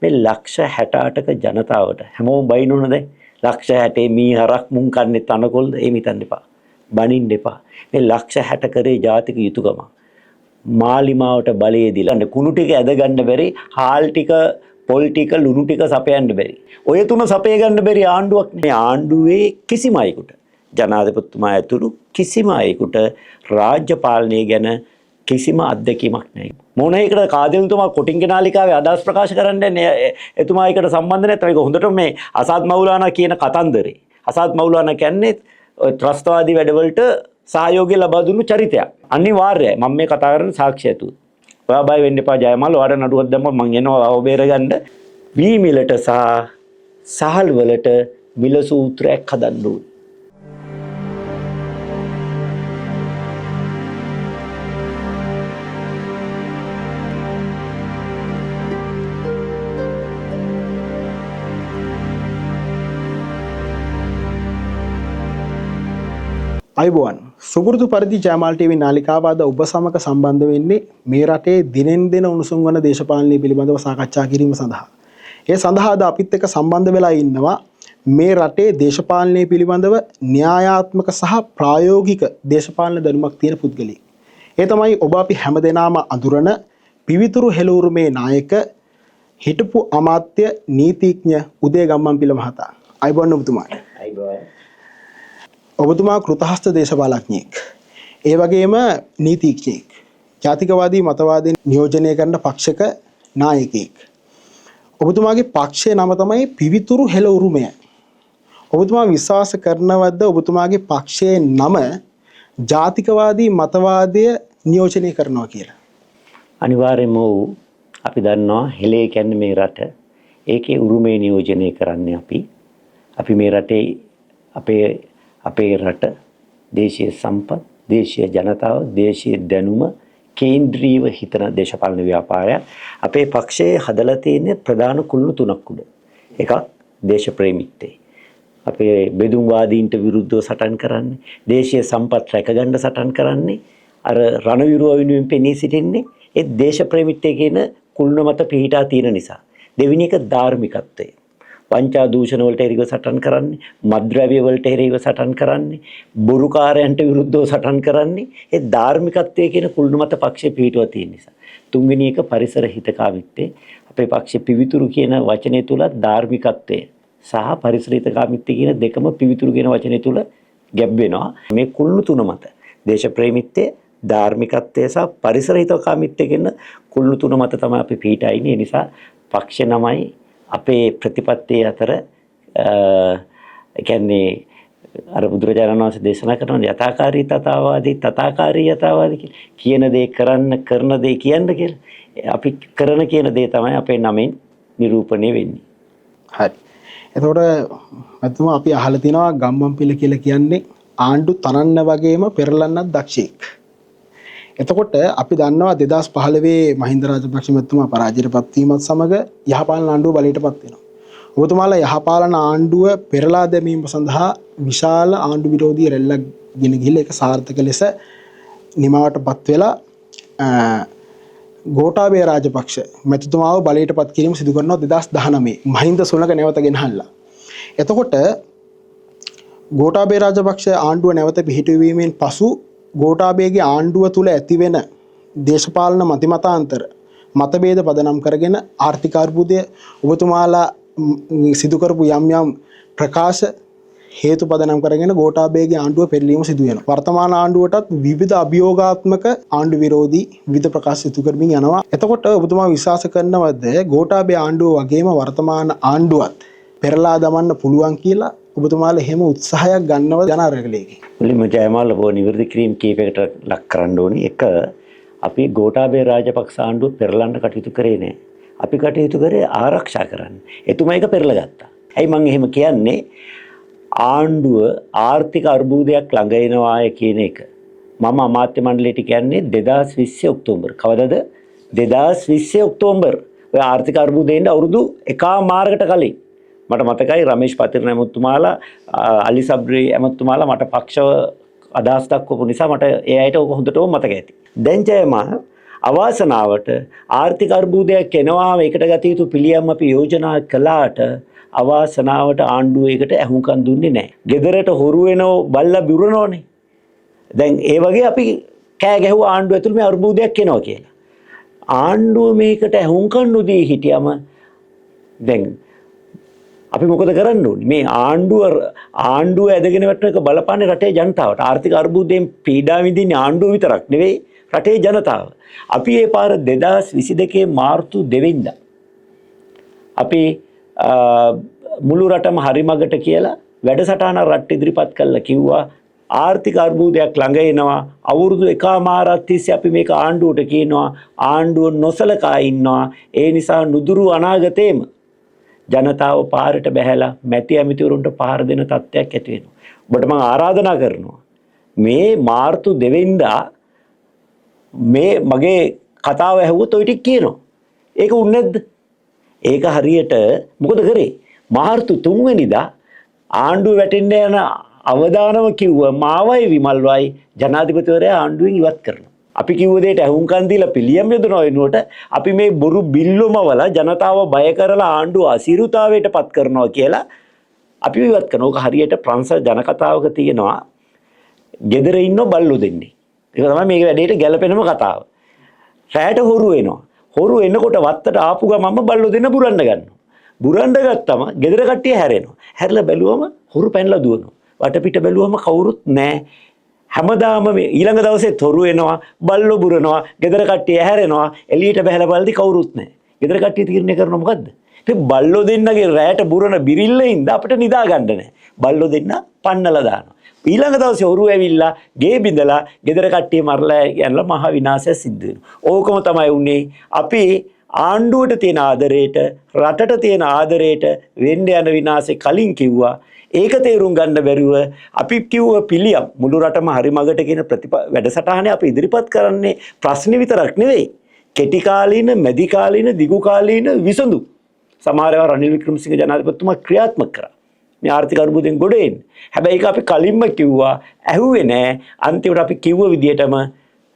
මේ ලක්ෂ 68ක ජනතාවට හැමෝම බයිනොන දැන් ලක්ෂ 60 මී හරක් මුං කන්නේ තනකොල්ද එහෙම හිතන්න එපා. බනින්න එපා. මේ ලක්ෂ 60 කරේ ජාතික යුතුයකම. මාලිමාවට බලය දීලා කුණු ටික ඇද ගන්න බැරි, හාල් ටික, පොල් ටික, ලුණු ටික සපයන්න බැරි. ඔය තුන සපය ගන්න බැරි ආණ්ඩුවක් මේ ආණ්ඩුවේ කිසිම අයෙකුට ජනාධිපතිතුමා ඇතුළු කිසිම අයෙකුට රාජ්‍ය පාලනය ගැන කිසිම අත්දැකීමක් නැහැ. මොන එකද කාදිනතුමා කොටින්ගේ නාලිකාවේ අදහස් ප්‍රකාශ කරන්නේ එතුමා එකට සම්බන්ධ නැත්නම් ඒක හොඳට මේ අසාද් මවුලානා කියන කතන්දරේ. අසාද් මවුලානා කියන්නේ ත්‍රස්තවාදී වැඩවලට සහයෝගය ලබා දුන්නු චරිතයක්. අනිවාර්යයි. මම මේ කතා කරන සාක්ෂි ඇතුළු. ඔයා බය වෙන්න එපා ජයමල්. ඔයාට නඩුවක් දැම්මම මං එනවා ඔබ බේරගන්න. වී මිලට සහ සහල් වලට මිල සූත්‍රයක් හදන්න ඕනේ. අයිබෝන් සුපුරුදු පරිදි ජයමාල් ටීවී නාලිකාව අද ඔබ සමග සම්බන්ධ වෙන්නේ මේ රටේ දිනෙන් දින උණුසුම් වන දේශපාලනය පිළිබඳව සාකච්ඡා කිරීම සඳහා. ඒ සඳහා අද අපිත් එක්ක සම්බන්ධ වෙලා ඉන්නවා මේ රටේ දේශපාලනය පිළිබඳව න්‍යායාත්මක සහ ප්‍රායෝගික දේශපාලන දැනුමක් තියෙන පුද්ගලයෙක්. ඒ තමයි ඔබ අපි හැමදෙනාම අඳුරන පිවිතුරු හෙළවුරුමේ නායක හිටපු අමාත්‍ය නීතිඥ උදේ ගම්මන්පිල මහතා. අයිබෝන් ඔබතුමාට. අයිබෝන්. ඔබතුමා කෘතහස්ත දේශපාලඥයෙක්. ඒ වගේම නීතිඥයෙක්. ජාතිකවාදී මතවාදීන් නියෝජනය කරන පක්ෂක නායකයෙක්. ඔබතුමාගේ පක්ෂයේ නම තමයි පිවිතුරු හෙළවුරුමය. ඔබතුමා විශ්වාස කරනවද ඔබතුමාගේ පක්ෂයේ නම ජාතිකවාදී මතවාදය නියෝජනය කරනවා කියලා? අනිවාර්යයෙන්ම අපි දන්නවා හෙළේ කියන්නේ මේ රට. ඒකේ උරුමය නියෝජනය කරන්නේ අපි මේ රටේ අපේ රට දේශීය සම්පත්, දේශීය ජනතාව, දේශීය දැනුම කේන්ද්‍රීයව හිතන දේශපාලන ව්‍යාපාරය අපේ පක්ෂයේ හදලා තියෙන ප්‍රධාන කුළුණු තුනක් උඩ. එකක් දේශප්‍රේමීත්වය. අපේ බෙදුම්වාදීන්ට විරුද්ධව සටන් කරන්නේ, දේශීය සම්පත් රැකගන්න සටන් කරන්නේ, අර රණවිරුව වෙනුවෙන් පෙනී සිටින්නේ ඒ දේශප්‍රේමීත්වය කියන කුළුණ මත පිහිටා තියෙන නිසා. දෙවෙනි එක ධාර්මිකත්වය. වංචා දූෂණ වලට එරෙහිව සටන් කරන්නේ, මත්ද්‍රව්‍ය වලට එරෙහිව සටන් කරන්නේ, බොරුකාරයන්ට විරුද්ධව සටන් කරන්නේ ඒ ධාර්මිකත්වයේ කියන කුළුණු මත පක්ෂේ පිහිටුවා තියෙන නිසා. තුන්වෙනි එක පරිසර හිතකාමීත්වය. අපේ පක්ෂේ පිවිතුරු කියන වචනේ තුල ධාර්මිකත්වය සහ පරිසර හිතකාමීත්වය කියන දෙකම පිවිතුරු කියන වචනේ තුල ගැබ් වෙනවා. මේ කුළුණු තුන මත දේශප්‍රේමීත්වය, ධාර්මිකත්වය සහ පරිසර හිතකාමීත්වය කියන කුළුණු තුන මත තමයි අපි පිහිටා ඉන්නේ. ඒ නිසා පක්ෂ නමයි අපේ ප්‍රතිපත්තිය අතර කියන්නේ අර බුදුරජාණන් වහන්සේ දේශනා කරන යථාකාරී තථාවාදී තථාකාරී යථාවාදී කියන දේ කරන දේ කියන්න කියලා. අපි කරන කියන දේ තමයි අපේ නමෙන් නිරූපණය වෙන්නේ. හරි. එතකොට මතුම අපි අහලා තිනවා ගම්මන්පිල කියලා කියන්නේ ආණ්ඩු තනන්න වගේම පෙරලන්නත් දක්ෂයෙක්. එතකොට අපි දන්නවා 2015 මහින්ද රාජපක්ෂ මහත්මයා පරාජයටපත් වීමත් සමග යහපාලන ආණ්ඩුව බලයටපත් වෙනවා. ඔබතුමාලා යහපාලන ආණ්ඩුව පෙරලා දැමීම සඳහා විශාල ආණ්ඩු විරෝධී රැල්ලක් ගෙන ගිහිල්ලා ඒක සාර්ථක ලෙස නිමවටපත් වෙලා ගෝඨාභය රාජපක්ෂ මැතිතුමාව බලයටපත් කිරීම සිදු කරනවා 2019 මහින්ද සුනක නැවත ගෙනහල්ලා. එතකොට ගෝඨාභය රාජපක්ෂ ආණ්ඩුව නැවත පිහිටුවීමෙන් පසු ගෝඨාභයගේ ආණ්ඩුව තුල ඇතිවෙන දේශපාලන මතිමතාන්තර මතභේද පදනම් කරගෙන ආර්ථික අර්බුදය ඔබතුමාලා සිදු කරපු යම් ප්‍රකාශ හේතු පදනම් කරගෙන ගෝඨාභයගේ ආණ්ඩුව පෙරලීම සිදු වෙනවා. වර්තමාන ආණ්ඩුවටත් විවිධ අභියෝගාත්මක ආණ්ඩු විරෝධී විවිධ ප්‍රකාශ සිදු කරමින් යනවා. එතකොට ඔබතුමා විශ්වාස කරනවද ගෝඨාභය ආණ්ඩුව වගේම වර්තමාන ආණ්ඩුවත් පෙරලා දමන්න පුළුවන් කියලා? ඔබතුමාලා එහෙම උත්සාහයක් ගන්නව ජනාධිපතිලේගේ? මුලින්ම ජයමාල් ඔබ නිවැරදි කිරීම කීපයකට ලක් කරන්න ඕනේ. එක අපි ගෝඨාභය රාජපක්ෂ ආණ්ඩුව පෙරලන්න කටයුතු කරේ නෑ. අපි කටයුතු කරේ ආරක්ෂා කරන්න. එතුමා ඒක පෙරලා ගත්තා. ඇයි මම එහෙම කියන්නේ? ආණ්ඩුව ආර්ථික අර්බුදයක් ළඟ එනවාය කියන එක මම අමාත්‍ය මණ්ඩලයට කියන්නේ 2020 ඔක්තෝබර්. කවදද? 2020 ඔක්තෝබර්. ඔය ආර්ථික අර්බුදයෙන් අවුරුදු එකමාරකට කලින් මට මතකයි රමේෂ් පතිරණ ඇමතුමාලා අලි සබ්රි ඇමතුමාලා මට පක්ෂව අදහස් දක්වපු නිසා මට ඒ අයට ඔක හොඳටම මතක ඇති. දැන් ජයමා අවාසනාවට ආර්ථික අර්බුදයක් එනවා ඒකට ගත යුතු පිළියම් අපි යෝජනා කළාට අවාසනාවට ආණ්ඩුව ඒකට ඇහුම්කන් දුන්නේ නැහැ. ගෙදරට හොරු වෙනව බල්ලා බුරනෝනේ. දැන් ඒ වගේ අපි කෑ ගැහුවා ආණ්ඩුව ඇතුළේ මේ අර්බුදයක් එනවා කියලා. ආණ්ඩුව මේකට ඇහුම්කන් නොදී හිටියම දැන් අපි මොකද කරන්න ඕනේ? මේ ආණ්ඩුව ඇදගෙන වැටෙන එක බලපාන්නේ රටේ ජනතාවට. ආර්ථික අර්බුදයෙන් පීඩා විඳින්නේ ආණ්ඩුව විතරක් නෙවෙයි රටේ ජනතාව. අපි ඒ පාර 2022 මාර්තු 2 වෙනිදා අපි මුළු රටම හරි මගට කියලා වැඩසටහන රට ඉදිරිපත් කළා කිව්වා ආර්ථික අර්බුදයක් ළඟ එනවා අවුරුදු එකමාරක් තිස්සේ අපි මේක ආණ්ඩුවට කියනවා ආණ්ඩුව නොසලකා ඉන්නවා ඒ නිසා නුදුරු අනාගතේම ජනතාව පාරට බැහැලා මැති ඇමතිවරුන්ට පාර දෙන තත්ත්වයක් ඇති වෙනවා. ඔබට මම ආරාධනා කරනවා මේ මාර්තු 2 වෙනිදා මේ මගේ කතාව ඇහුවොත් ඔය ටික කියනවා. ඒක උන්නේ නැද්ද? ඒක හරියට මොකද කරේ? මාර්තු 3 වෙනිදා ආණ්ඩුව වැටෙන්න යන අවදානම කිව්ව මාවයි විමල්වයි ජනාධිපතිවරයා ආණ්ඩුවෙන් ඉවත් කරනවා. අපි කිව්ව දෙයට ඇහුම්කන් දීලා පිළියම් යොදනවා වෙනුවට අපි මේ බොරු බිල්ලොම වල ජනතාව බය කරලා ආණ්ඩුව අසීරුතාවයට පත් කරනවා කියලා අපි ඉවත් කරනවා. ඕක හරියට ප්‍රංශ ජනකතාවක තියෙනවා. ගෙදර ඉන්න බල්ලෝ දෙන්නේ. ඒක තමයි මේක වැඩේට ගැලපෙනම කතාව. රැයට හොරු එනවා. හොරු එනකොට වත්තට ආපු ගමන්ම බල්ලෝ දෙන්න බුරන්න ගන්නවා. බුරන්න ගත්තම ගෙදර කට්ටිය හැරෙනවා. හැරලා බැලුවම හොරු පැනලා දුවනවා. වටපිට බැලුවම කවුරුත් නැහැ. හැමදාම මේ ඊළඟ දවසේ තොරු එනවා බල්ලෝ බුරනවා ගෙදර කට්ටිය හැරෙනවා එළියට බහැලා බලද්දි කවුරුත් නැහැ. ගෙදර කට්ටිය තීරණය කරනවා මොකද්ද? ඉතින් බල්ලෝ දෙන්නගේ රැයට බුරන බිරිල්ලින්ද අපිට නිදා ගන්න නැහැ. බල්ලෝ දෙන්න පන්නලා දානවා. ඊළඟ දවසේ හොරු ඇවිල්ලා ගේ බිඳලා ගෙදර කට්ටිය මරලා යනලා මහ විනාශය සිද්ධ වෙනවා. ඕකම තමයි උනේ. අපි ආණ්ඩුවට තියෙන ආදරේට රටට තියෙන ආදරේට වෙන්න යන විනාශේ කලින් කිව්වා. ඒක තේරුම් ගන්න බැරුව අපි කිව්ව පිළියම් මුළු රටම හරි මගට කියන වැඩසටහනේ අපි ඉදිරිපත් කරන්නේ ප්‍රශ්න විතරක් නෙවෙයි. කෙටි කාලීන, මැදි කාලීන, දිගු කාලීන විසඳු. සමහර ඒවා රනිල් වික්‍රමසිංහ ජනාධිපතිතුමා ක්‍රියාත්මක කරා. මේ ආර්ථික අර්බුදයෙන් ගොඩ එන්න. හැබැයි ඒක අපි කලින්ම කිව්වා ඇහුවේ නෑ. අන්තිමට අපි කිව්ව විදිහටම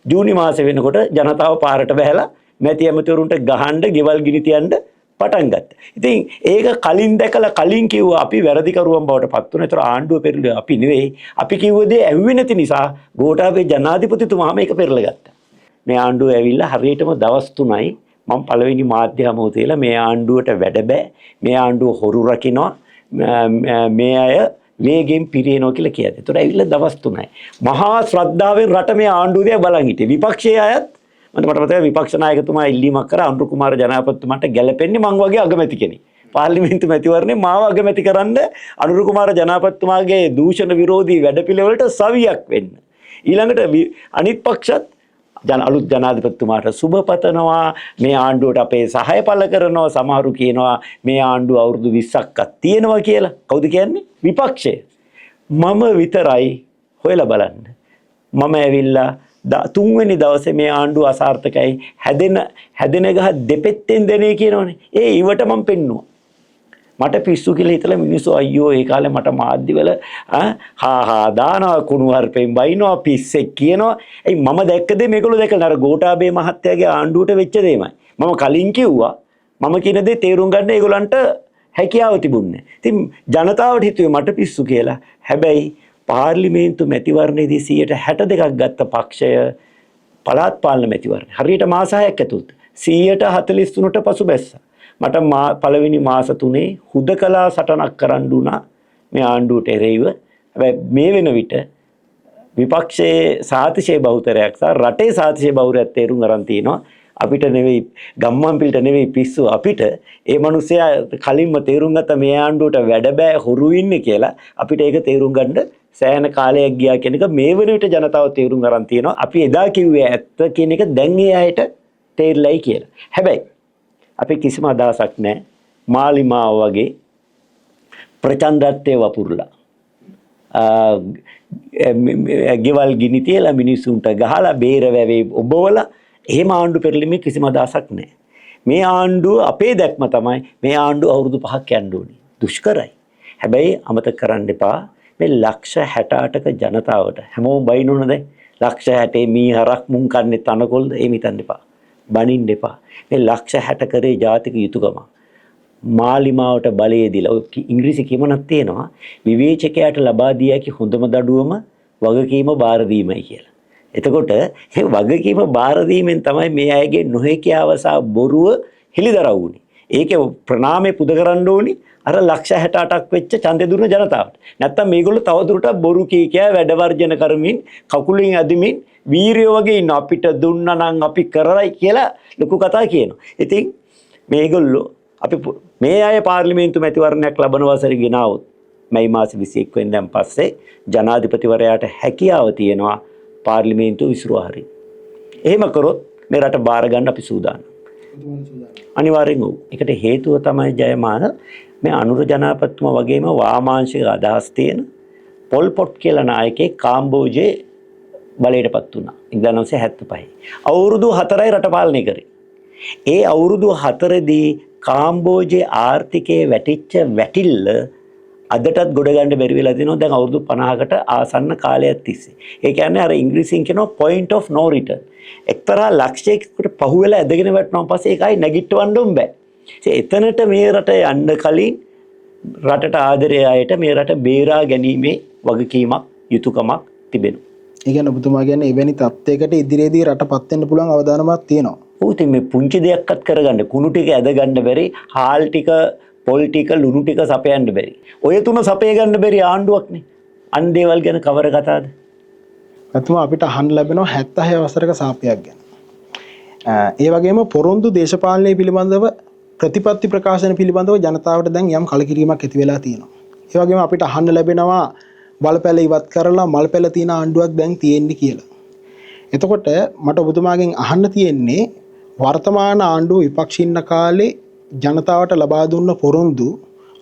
ජූනි මාසෙ වෙනකොට ජනතාව පාරට බැහැලා මැති ඇමතිවරුන්ට ගහන්න, ගෙවල් ගිනි තියන්න පටන් ගත්තා. ඉතින් ඒක කලින් දැකලා කලින් කිව්වා අපි වැරදිකරුවන් බවට පත් වුණා. ඒතර ආණ්ඩුව පෙරළුවේ අපි නෙවෙයි. අපි කිව්ව දේ ඇහුවේ නැති නිසා ගෝඨාභය ජනාධිපතිතුමා මේක පෙරලා ගත්තා. මේ ආණ්ඩුව ඇවිල්ලා හරියටම දවස් 3යි මම පළවෙනි මාධ්‍ය හමුව තියලා මේ ආණ්ඩුවට වැඩ බෑ. මේ ආණ්ඩුව හොරු රකින්නවා. මේ අය වේගෙන් පිරිනනවා කියලා කියද. ඒතර ඇවිල්ලා දවස් 3යි. මහා ශ්‍රද්ධාවෙන් රට මේ ආණ්ඩුව දිහා බලන් හිටියේ. විපක්ෂයේ අයත් මට මතකයි විපක්ෂ නායකතුමා ඉල්ලීමක් කරා අනුර කුමාර ජනාධිපතිතුමාට ගැළපෙන්නේ මං වගේ අගමැති කෙනෙක්. පාර්ලිමේන්තු මැතිවරණේ මාව අගමැති කරන්න අනුර කුමාර ජනාධිපතිතුමාගේ දූෂණ විරෝධී වැඩපිළිවෙලට සවියක් වෙන්න. ඊළඟට අනිත් පක්ෂත් අලුත් ජනාධිපතිතුමාට සුබ පතනවා මේ ආණ්ඩුවට අපේ සහාය පළ කරනවා. සමහරු කියනවා මේ ආණ්ඩුව අවුරුදු 20ක්වත් තියෙනවා කියලා. කවුද කියන්නේ? විපක්ෂය. මම විතරයි හොයලා බලන්න. මම ඇවිල්ලා 3 වෙනි දවසේ මේ ආණ්ඩුව අසාර්ථකයි හැදෙන ගහ දෙපෙත්තෙන් දෙනේ කියනවනේ. ඒ ඉවට මම පෙන්නුවා. මට පිස්සු කියලා හිතලා මිනිස්සු අයියෝ ඒ කාලේ මට මාධ්‍යවල දානවා කුණු හර්පෙන් බයිනවා පිස්සෙක් කියනවා. ඒ මම දැක්ක දේ මේගොල්ලෝ දැකලා අර ගෝඨාභය මහත්තයාගේ ආණ්ඩුවට වෙච්ච දෙයමයි. මම කලින් කිව්වා මම කියන දේ තේරුම් ගන්න ඒගොල්ලන්ට හැකියාව තිබුණේ. ඉතින් ජනතාවට හිතුවේ මට පිස්සු කියලා. හැබැයි පාර්ලිමේන්තු මැතිවරණයේදී 62%ක් ගත්ත පක්ෂය පළාත් පාලන මැතිවරණ හරියට මාස 6ක් ඇතුළත 143ට පසු බැස්සා. මට පළවෙනි මාස 3 හුදකලා සටනක් කරන්න උනා මේ ආණ්ඩුවට එරෙහිව. හැබැයි මේ වෙන විට විපක්ෂයේ සාතිශය බහුතරයක් සහ රටේ සාතිශය බහුතරයක් තේරුම් ගන්න තියෙනවා. අපිට නෙවෙයි ගම්මන්පිලට නෙවෙයි පිස්සු අපිට ඒ මිනිස්සයා කලින්ම තේරුම් ගත්ත මේ ආණ්ඩුවට වැඩ බෑ හොරු ඉන්නේ කියලා. අපිට ඒක තේරුම් ගන්න සෑහෙන කාලයක් ගියා කියන එක මේ වෙන විට ජනතාව තේරුම් ගන්න තියෙනවා. අපි එදා කිව්වේ ඇත්ත කියන එක දැන් ඒ අයට තේරිලායි කියලා. හැබැයි අපි කිසිම අදහසක් නැහැ. මාලිමාව වගේ ප්‍රචණ්ඩත්වයේ වපුරලා ගෙවල් ගිනි තියලා මිනිසුන්ට ගහලා බේර වැවේ ඔබවලා එහෙම ආණ්ඩු පෙරලීමේ කිසිම අදහසක් නැහැ. මේ ආණ්ඩුව අපේ දැක්ම තමයි මේ ආණ්ඩුව අවුරුදු 5ක් යන්න ඕනේ. දුෂ්කරයි. හැබැයි අමතක කරන්න එපා මේ ලක්ෂ 68ක ජනතාවට හැමෝම බයිනෝන දැන් ලක්ෂ 60 මී හරක් මුං කන්නේ තනකොල්ද එහෙම හිතන්න එපා. බනින්න එපා. මේ ලක්ෂ 60 කරේ ජාතික යුතුයකම. මාලිමාවට බලය දීලා ඉංග්‍රීසි කියමනක් තියෙනවා විවේචකයාට ලබා දිය හැකි හොඳම දඩුවම වගකීම බාර දීමයි කියලා. එතකොට මේ වගකීම බාර දීමෙන් තමයි මේ අයගේ නොහැකියාව සහ බොරුව හෙළිදරව් වුනේ. ඒකේ ප්‍රණාමය පුද කරන්න ඕනි අර ලක්ෂ 68ක් වෙච්ච ඡන්දය දුන්න ජනතාවට. නැත්තම් මේගොල්ලෝ තවදුරටත් බොරු කීකියා වැඩ වර්ජන කරමින් කකුලින් අදිමින් වීරියෝ වගේ ඉන්න අපිට දුන්නා නම් අපි කරරයි කියලා ලොකු කතා කියනවා. ඉතින් මේගොල්ලෝ අපි මේ අය පාර්ලිමේන්තු මැතිවරණයක් ලබන වසරේ ගෙනාවොත් මැයි මාස 21 වෙනිදාන් පස්සේ ජනාධිපතිවරයාට හැකියාව තියෙනවා පාර්ලිමේන්තුව විසිරුවා හරින්න. එහෙම කරොත් මේ රට බාර ගන්න අපි සූදානම්. අනිවාර්යෙන් ඔව්. ඒකට හේතුව තමයි ජයමාන මේ අනුර ජනාපතිතුමා වගේම වාමාංශික අදහස් තියෙන පොල් පොට් කියලා නායකයෙක් කාම්බෝජේ බලයටපත් වුණා 1975. අවුරුදු 4යි රට පාලනය කරේ. ඒ අවුරුදු 4දී කාම්බෝජේ ආර්ථිකයේ වැටිච්ච වැටිල්ල අදටත් ගොඩ ගන්න බැරි වෙලා තිනවා දැන් අවුරුදු 50කට ආසන්න කාලයක් තිස්සේ. ඒ කියන්නේ අර ඉංග්‍රීසියෙන් කියනවා point of no return. එක්තරා ලක්ෂයකට පහුවෙලා ඇදගෙන වැටුණාන් පස්සේ ඒකයි නැගිටවන්න බෑ. එතනට මේ රට යන්න කලින් රටට ආදරය අයට මේ රට බේරා ගැනීමේ වගකීමක් යුතුයකමක් තිබෙනවා. ඒ කියන්නේ ඔබතුමා කියන්නේ එවැනි තත්ත්වයකට ඉදිරියේදී රටපත් වෙන්න පුළුවන් අවදානමක් තියෙනවා. ඔව් ඉතින් මේ පුංචි දෙයක්වත් කරගන්න කුණු ටික ඇද ගන්න බැරි හාල් ටික පොල් ටික ලුණු ටික සපයන්න බැරි. ඔය තුන සපය ගන්න බැරි ආණ්ඩුවක්නේ. අන් දේවල් ගැන කවර කතාවද? ඔබතුමා අපිට අහන්න ලැබෙනවා 76 වසරක සාපයක් ගැන. ඒ වගේම පොරොන්දු දේශපාලනය පිළිබඳව ප්‍රතිපත්ති ප්‍රකාශන පිළිබඳව ජනතාවට දැන් යම් කලකිරීමක් ඇති වෙලා තියෙනවා. ඒ වගේම අපිට අහන්න ලැබෙනවා බලපැල ඉවත් කරලා මල්පැල තියෙන ආණ්ඩුවක් දැන් තියෙන්නේ කියලා. එතකොට මට ඔබතුමාගෙන් අහන්න තියෙන්නේ වර්තමාන ආණ්ඩුව විපක්ෂින්න කාලේ ජනතාවට ලබා දුන්න පොරොන්දු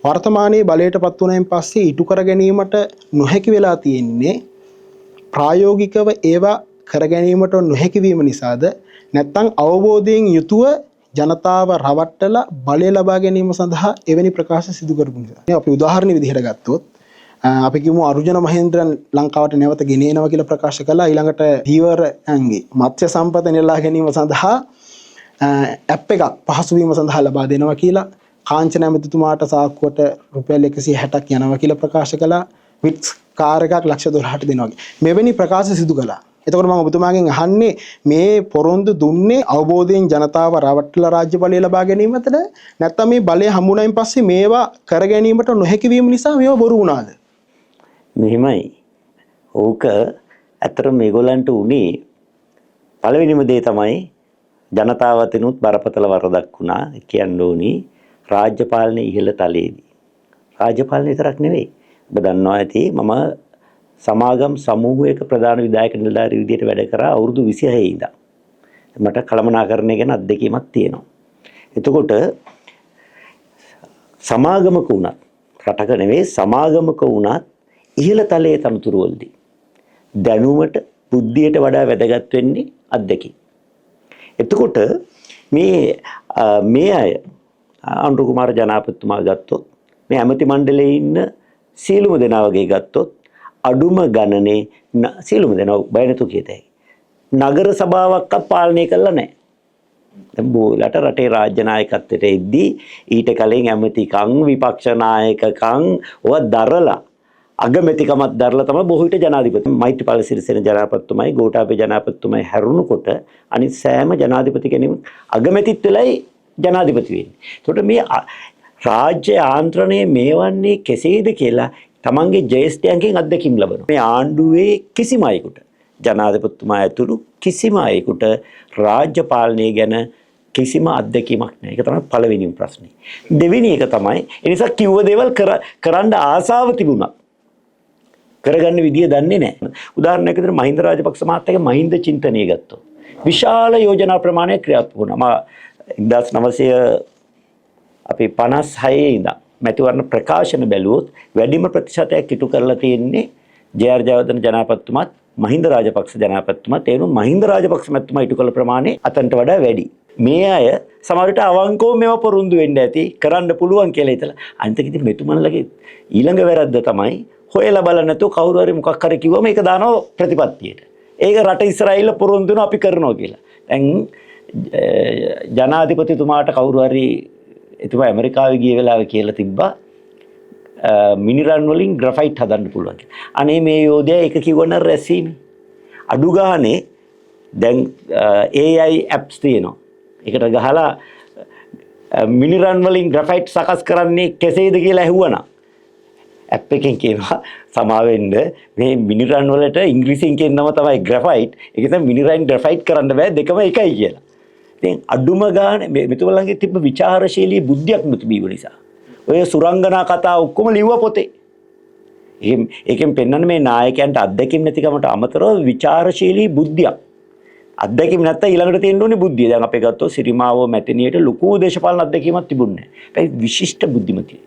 වර්තමානයේ බලයටපත් වුණායින් පස්සේ ඉටු කර ගැනීමට නොහැකි වෙලා තියෙන්නේ ප්‍රායෝගිකව ඒවා කර ගැනීමට නොහැකි වීම නිසාද නැත්නම් අවබෝධයෙන් යුතුව ජනතාව රවට්ටලා බලය ලබා ගැනීම සඳහා එවැනි ප්‍රකාශ සිදු කරපු නිසා. අපි උදාහරණ විදිහට ගත්තොත් අපි කියමු අර්ජුන මහේන්ද්‍රන් ලංකාවට නැවත ගෙන එනවා කියලා ප්‍රකාශ කළා. ඊළඟට ධීවරයන්ගේ මත්ස්‍ය සම්පත නෙලා ගැනීම සඳහා ඇප් එකක් පහසු වීම සඳහා ලබා දෙනවා කියලා. කාංචන ඇමතිතුමාට සාක්කුවට රුපියල් 160ක් යනවා කියලා ප්‍රකාශ කළා. විට්ස් කාර් එකක් ලක්ෂ 12ට දෙනවා. මෙවැනි ප්‍රකාශ සිදු කළා. එතකොට මම ඔබතුමාගෙන් අහන්නේ මේ පොරොන්දු දුන්නේ අවබෝධයෙන් ජනතාව රවට්ටලා රාජ්‍ය බලය ලබා ගැනීමටද නැත්නම් මේ බලය හම්බුනායින් පස්සේ මේවා කර ගැනීමට නොහැකි වීම නිසා මේවා බොරු වුණාද? මෙහෙමයි. ඕක ඇත්තටම මේගොල්ලන්ට උනේ පළවෙනිම දේ තමයි ජනතාව අතිනුත් බරපතල වරදක් වුණා කියන්න ඕනි රාජ්‍ය පාලනයේ ඉහළ තලයේදී. රාජ්‍ය පාලනය විතරක් නෙවෙයි. ඔබ දන්නවා ඇති මම සමාගම් සමූහයක ප්‍රධාන විධායක නිලධාරී විදියට වැඩ කරා අවුරුදු 26 ඉඳන්. මට කළමනාකරණය ගැන අත්දැකීමක් තියෙනවා. එතකොට සමාගමක වුණත් රටක නෙවෙයි සමාගමක වුණත් ඉහළ තලයේ තනතුරුවලදී දැනුමට බුද්ධියට වඩා වැදගත් වෙන්නේ අත්දැකීම්. එතකොට මේ අය අනුර කුමාර ජනාපතිතුමා ගත්තොත් මේ ඇමති මණ්ඩලයේ ඉන්න සීලුම දෙනා වගේ ගත්තොත් අඩුම ගණනේ සීලුම දෙනා බය නැතු කියතයි. නගර සභාවක්වත් පාලනය කළා නැහැ. දැන් බෝලට රටේ රාජ්‍ය නායකත්වයට එද්දී ඊට කලින් ඇමතිකම් විපක්ෂ නායකකම් ඔය දරලා අගමැතිකමත් දරලා තමයි බොහෝ විට ජනාධිපති මෛත්‍රීපාල සිරිසේන ජනාධිපතිතුමයි ගෝඨාභය ජනාධිපතිතුමයි හැරුණුකොට අනිත් සෑම ජනාධිපති කෙනෙක් අගමැතිත් වෙලයි ජනාධිපති වෙන්නේ. ඒකට මේ රාජ්‍ය ආන්ත්‍රණය මේවන්නේ කෙසේද කියලා තමන්ගේ ජ්‍යෙෂ්ඨයන්ගෙන් අත්දැකීම් ලබනවා. මේ ආණ්ඩුවේ කිසිම අයෙකුට ජනාධිපතිතුමා ඇතුළු කිසිම අයෙකුට රාජ්‍ය පාලනය ගැන කිසිම අත්දැකීමක් නැහැ. ඒක තමයි පළවෙනිම ප්‍රශ්නේ. දෙවෙනි එක තමයි ඒ නිසා කිව්ව දේවල් කරන්න ආසාව තිබුණා. කරගන්න විදිය දන්නේ නැහැ. උදාහරණයක් විදිහට මහින්ද රාජපක්ෂ මහත්තයාගේ මහින්ද චින්තනය ගත්තොත් විශාල යෝජනා ප්‍රමාණයක් ක්‍රියාත්මක වුණා. 1956 ඉඳන් මැතිවරණ ප්‍රකාශන බැලුවොත් වැඩිම ප්‍රතිශතයක් ඉටු කරලා තියෙන්නේ ජේ.ආර්. ජයවර්ධන ජනාධිපතිතුමාත් මහින්ද රාජපක්ෂ ජනාධිපතිතුමාත් ඒ වුණු මහින්ද රාජපක්ෂ මැතිතුමා ඉටු කළ ප්‍රමාණය අතන්ට වඩා වැඩි. මේ අය සමහරවිට අවංකව මේව පොරොන්දු වෙන්න ඇති කරන්න පුළුවන් කියලා හිතලා අනිත් ඉතින් මෙතුමන්ලගේ ඊළඟ වැරද්ද තමයි හොයලා බලන්න නැතුව කවුරු හරි මොකක් හරි කිව්වම ඒක දානවා ප්‍රතිපත්තියට. ඒක රට ඉස්රායෙල් පොරොන්දු වෙනවා අපි කරනවා කියලා. දැන් ජනාධිපතිතුමාට කවුරු හරි එතුමා ඇමරිකාවේ ගිය වෙලාවේ කියලා තිබ්බා මිනිරන් වලින් ග්‍රෆයිට් හදන්න පුළුවන් කියලා. අනේ මේ යෝධයා එක කිව්වන රැසීනේ. අඩු ගානේ දැන් AI apps තියෙනවා. ඒකට ගහලා මිනිරන් වලින් ග්‍රෆයිට් සකස් කරන්නේ කෙසේද කියලා ඇහුවනම් ඇප් එකෙන් කියනවා සමාවෙන්න මේ මිනිරන් වලට ඉංග්‍රීසියෙන් කියන නම තමයි ග්‍රෆයිට්. ඒක තමයි මිනිරන් ග්‍රෆයිට් කරන්න බෑ දෙකම එකයි කියලා. ඉතින් අඩුම ගානේ මෙතුමලගේ තිබ්බ ਵਿਚාරශීලී බුද්ධියක් මුතිබීව නිසා ඔය සුරංගනා කතා ඔක්කොම ලිව්ව පොතේ. ඒකෙන් පෙන්වන්නේ මේ නායකයන්ට අත්දැකීම් නැතිකමට අමතරව ਵਿਚාරශීලී බුද්ධියක්. අත්දැකීම් නැත්තම් ඊළඟට තියෙන්න ඕනේ බුද්ධිය. දැන් අපි ගත්තොත් සිරිමාවෝ මැතිනියට ලොකු දේශපාලන අත්දැකීමක් තිබුණේ නැහැ. ඒ විශිෂ්ට බුද්ධිමතිය.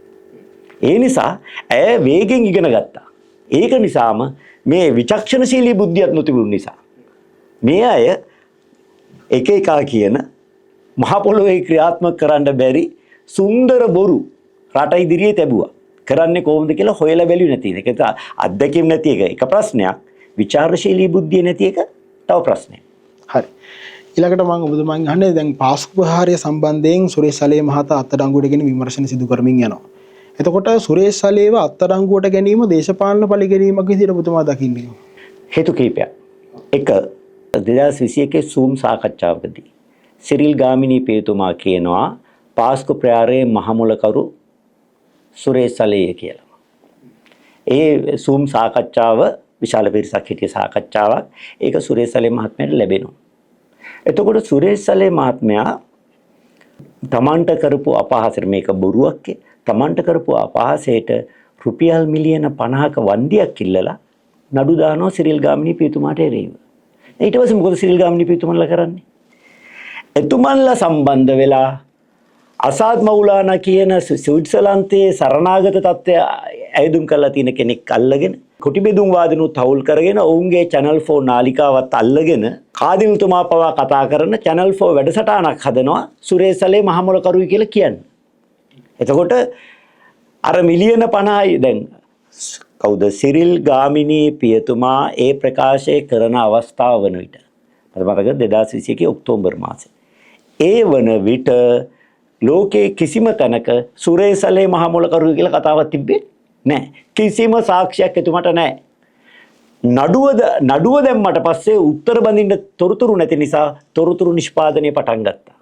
ඒ නිසා ඇය වේගෙන් ඉගෙන ගත්තා. ඒක නිසාම මේ විචක්ෂණශීලී බුද්ධියක් නොතිබුණු නිසා මේ අය එක එකා කියන මහ පොළොවේ ක්‍රියාත්මක කරන්න බැරි සුන්දර බොරු රට ඉදිරියේ තැබුවා. කරන්නේ කොහොමද කියලා හොයලා බැලුවේ නැති එක. ඒක අත්දැකීම් නැති එක ප්‍රශ්නයක්. විචාරශීලී බුද්ධිය නැති එක තව ප්‍රශ්නයක්. හරි. ඊළඟට මම ඔබතුමාගෙන් අහන්නේ දැන් පාස්කු ප්‍රහාරය සම්බන්ධයෙන් සුරේෂ් සලේ මහතා අත්අඩංගුවට ගෙන විමර්ශන සිදු කරමින් යනවා. එතකොට සුරේෂ් සලේව අත්අඩංගුවට ගැනීම දේශපාලන පලි ගැනීමක් විදිහට ඔබතුමා දකින්නේ. හේතු කිහිපයක්. එක 2021 සූම් සාකච්ඡාවකදී සිරිල් ගාමිණී පියතුමා කියනවා පාස්කු ප්‍රහාරයේ මහමුලකරු සුරේෂ් සලේ කියලා. ඒ සූම් සාකච්ඡාව විශාල පිරිසක් හිටිය සාකච්ඡාවක්. ඒක සුරේෂ් සලේ මහත්මයාට ලැබෙනවා. එතකොට සුරේෂ් සලේ මහත්මයා තමන්ට කරපු අපහාසයට මේක බොරුවක් තමන්ට කරපු අපහාසයට රුපියල් මිලියන 50ක වන්දියක් ඉල්ලලා නඩු දානවා සිරිල් ගාමිණී පියතුමාට එරෙහිව. ඊට පස්සේ මොකද සිරිල් ගාමිණී පියතුමන්ලා කරන්නේ? එතුමන්ලා සම්බන්ධ වෙලා අසාද් මවුලානා කියන ස්විට්සර්ලන්තයේ සරණාගත තත්ත්වය ඇයදුම් කරලා තියෙන කෙනෙක් අල්ලගෙන කුටි බෙදුම් වාදනුත් හවුල් කරගෙන ඔවුන්ගේ channel 4 නාලිකාවත් අල්ලගෙන කාදිල්තුමා පවා කතා කරන channel 4 වැඩසටහනක් හදනවා සුරේෂ් සලේ මහමුලකරුයි කියලා කියන්නේ. එතකොට අර මිලියන 50යි දැන් කවුද සිරිල් ගාමිණී පියතුමා ඒ ප්‍රකාශය කරන අවස්ථාව වන විට මට මතක 2021 ඔක්තෝබර් මාසේ ඒ වන විට ලෝකේ කිසිම තැනක සුරේෂ් සලේ මහමුලකරුයි කියලා කතාවක් තිබ්බේ නැහැ. කිසිම සාක්ෂියක් එතුමට නැහැ. නඩුව දැම්මට පස්සේ උත්තර බඳින්න තොරතුරු නැති නිසා තොරතුරු නිෂ්පාදනය පටන් ගත්තා.